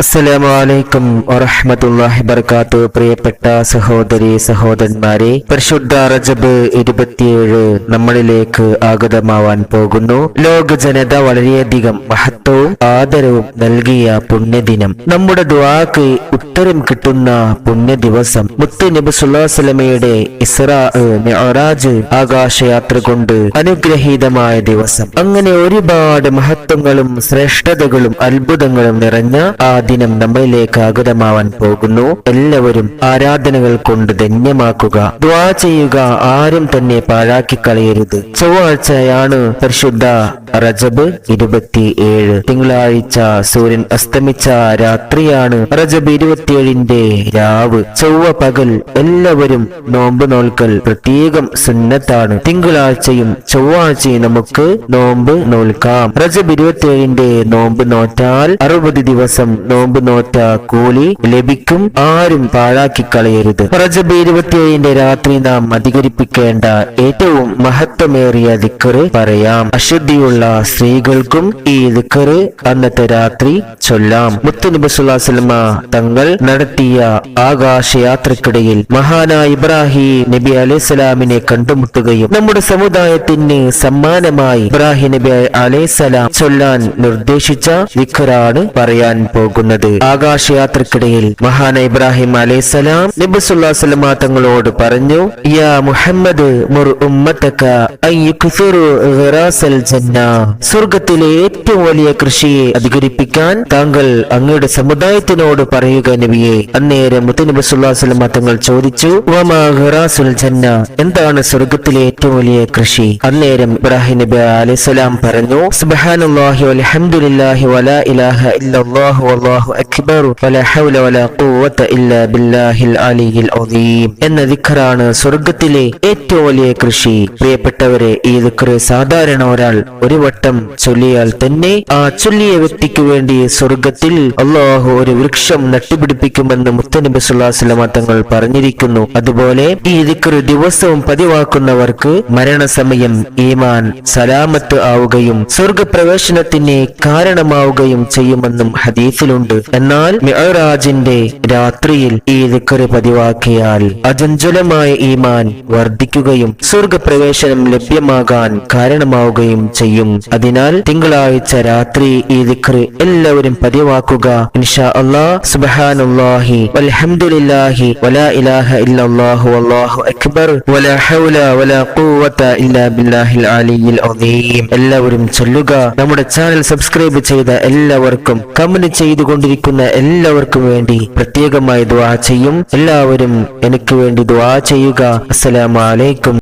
അസ്സലാമലൈക്കും വറഹ്മത്തുള്ളാഹി വബറകാതുഹു. പ്രിയപ്പെട്ട സഹോദരി സഹോദരന്മാരെ, പരിശുദ്ധ റജബ് 27 നമ്മളിലേക്ക് ആഗതമാവാൻ പോകുന്നു. ലോക ജനത വളരെയധികം മഹത്വവും ആദരവും നൽകിയ പുണ്യദിനം, നമ്മുടെ ദുആക്ക് ഉത്തരം കിട്ടുന്ന പുണ്യ ദിവസം, മുത്ത് നബി സല്ലല്ലാഹു അലൈഹി വസല്ലമയുടെ ഇസ്റാ മിഅ്റാജ് ആകാശയാത്ര കൊണ്ട് അനുഗ്രഹീതമായ ദിവസം. അങ്ങനെ ഒരുപാട് മഹത്വങ്ങളും ശ്രേഷ്ഠതകളും അത്ഭുതങ്ങളും നിറഞ്ഞ ആ ദിനം നമ്മളിലേക്ക് ആഗതമാവാൻ പോകുന്നു. എല്ലാവരും ആരാധനകൾ കൊണ്ട് ധന്യമാക്കുക, ദുആ ചെയ്യുക, ആരും തന്നെ പാഴാക്കി കളയരുത്. ചൊവ്വാഴ്ചയാണ് പരിശുദ്ധ റജബ് 27, തിങ്കളാഴ്ച സൂര്യൻ അസ്തമിച്ച രാത്രിയാണ് റജബ് 27ന്റെ രാവ്. ചൊവ്വ പകൽ എല്ലാവരും നോമ്പ് നോൽക്കൽ പ്രത്യേകം സുന്നത്താണ്. തിങ്കളാഴ്ചയും ചൊവ്വാഴ്ചയും നമുക്ക് നോമ്പ് നോൽക്കാം. റജബ് 27ന്റെ നോമ്പ് നോറ്റാൽ 60 ദിവസം നോമ്പ് നോറ്റ കൂലി ലഭിക്കും. ആരും പാഴാക്കി കളയരുത്. റജബ് 27ന്റെ രാത്രി നാം അധികരിപ്പിക്കേണ്ട ഏറ്റവും മഹത്വമേറിയ ദിക്റ് പറയാം. അശുദ്ധിയുള്ള സ്ത്രീകൾക്കും ഈ ദിക്റ് അന്നത്തെ രാത്രി ചൊല്ലാം. മുത്തുനബി സല്ലല്ലാഹു അലൈഹി വസല്ലമ തങ്ങൾ നടത്തിയ ആകാശയാത്രക്കിടയിൽ മഹാനായ ഇബ്രാഹിം നബി അലൈഹിസ്സലാമിനെ കണ്ടുമുട്ടുകയും നമ്മുടെ സമുദായത്തിന് സമ്മാനമായി ഇബ്രാഹിം നബി അലൈഹിസ്സലാം ചൊല്ലാൻ നിർദ്ദേശിച്ച ദിക്റാണ് പറയാൻ പോകുന്നത്. ആകാശയാത്രക്കിടയിൽ മഹാനായ ഇബ്രാഹിം അലൈഹിസ്സലാം നബി സല്ലല്ലാഹു അലൈഹി വസല്ലമ തങ്ങളോട് പറഞ്ഞു, യാ മുഹമ്മദ് മുർ ഉമ്മതക അൻ യുക്സിറു ഗിറാസൽ ജന്ന, സ്വർഗ്ഗത്തിലെ ഏറ്റവും വലിയ കൃഷിയെ അധികരിപ്പിക്കാൻ താങ്കൾ അങ്ങയുടെ സമുദായത്തിനോട് പറയുക നബിയെ. അന്നേരം മുത്തുനബി സല്ലല്ലാഹു അലൈഹി വസല്ലമ തങ്ങൾ ചോദിച്ചു, വമാ ഗിറാസുൽ ജന്ന, എന്താണ് സ്വർഗ്ഗത്തിലെ ഏറ്റവും വലിയ കൃഷി? അന്നേരം ഇബ്രാഹിം നബി അലൈഹിസ്സലാം പറഞ്ഞു, സുബ്ഹാനല്ലാഹി വൽഹംദുലില്ലാഹി വലാ ഇലാഹ ഇല്ലല്ലാഹു വല്ലാഹു അക്ബർ വലാ ഹൗല വലാ ഖുവത ഇല്ലാ ബില്ലാഹിൽ അലിയിൽ അദീം എന്ന ദിക്റാണ് സ്വർഗ്ഗത്തിലെ ഏറ്റവും വലിയ കൃഷി. പ്രിയപ്പെട്ടവരെ, ഈ ദിക്റ് സാധാരണ ഒരാൾ ഒരു വട്ടം ചൊല്ലിയാൽ തന്നെ ആ ചൊല്ലിയ വ്യക്തിക്ക് വേണ്ടി സ്വർഗ്ഗത്തിൽ അല്ലാഹു ഒരു വൃക്ഷം നട്ടുപിടിപ്പിക്കുമെന്ന് മുത്തനബി സല്ലല്ലാഹു അലൈഹി വസല്ലം തങ്ങൾ പറഞ്ഞിരിക്കുന്നു. അതുപോലെ ഈ ദിക്റ് ദിവസവും പതിവാക്കുന്നവർക്ക് മരണസമയം ഈമാൻ സലാമത്ത് ആവുകയും സ്വർഗ്ഗപ്രവേശനത്തിന് കാരണമാവുകയും ചെയ്യുമെന്നും ഹദീസിലുണ്ട്. എന്നാൽ മിഅ്റാജിന്റെ രാത്രിയിൽ ഈ ദിക്റ് പതിവാക്കിയാൽ അചഞ്ചലമായ ഈമാൻ വർദ്ധിക്കുകയും സ്വർഗ്ഗപ്രവേശനം ലഭ്യമാകാൻ കാരണമാവുകയും ചെയ്യും. അതിനാൽ തിങ്കളാഴ്ച രാത്രി ഈ ദിക്റ് എല്ലാവരും പതിവാക്കുക. ഇൻഷാ അല്ലാഹ്. സുബ്ഹാനല്ലാഹി വൽഹംദുലില്ലാഹി വലാ ഇലാഹ ഇല്ലല്ലാഹു വല്ലാഹു അക്ബർ വലാ ഹൗല വലാ ഖുവത ഇല്ലാ ബില്ലാഹിൽ അലിയിൽ അദീം എല്ലാവരും ചൊല്ലുക. നമ്മുടെ ചാനൽ സബ്സ്ക്രൈബ് ചെയ്ത എല്ലാവർക്കും, കമന്റ് ചെയ്തുകൊണ്ടിരിക്കുന്ന എല്ലാവർക്കും വേണ്ടി പ്രത്യേകമായി ദുആ ചെയ്യും. എല്ലാവരും എനിക്ക് വേണ്ടി ദുആ ചെയ്യുക. അസ്സലാമു അലൈക്കും.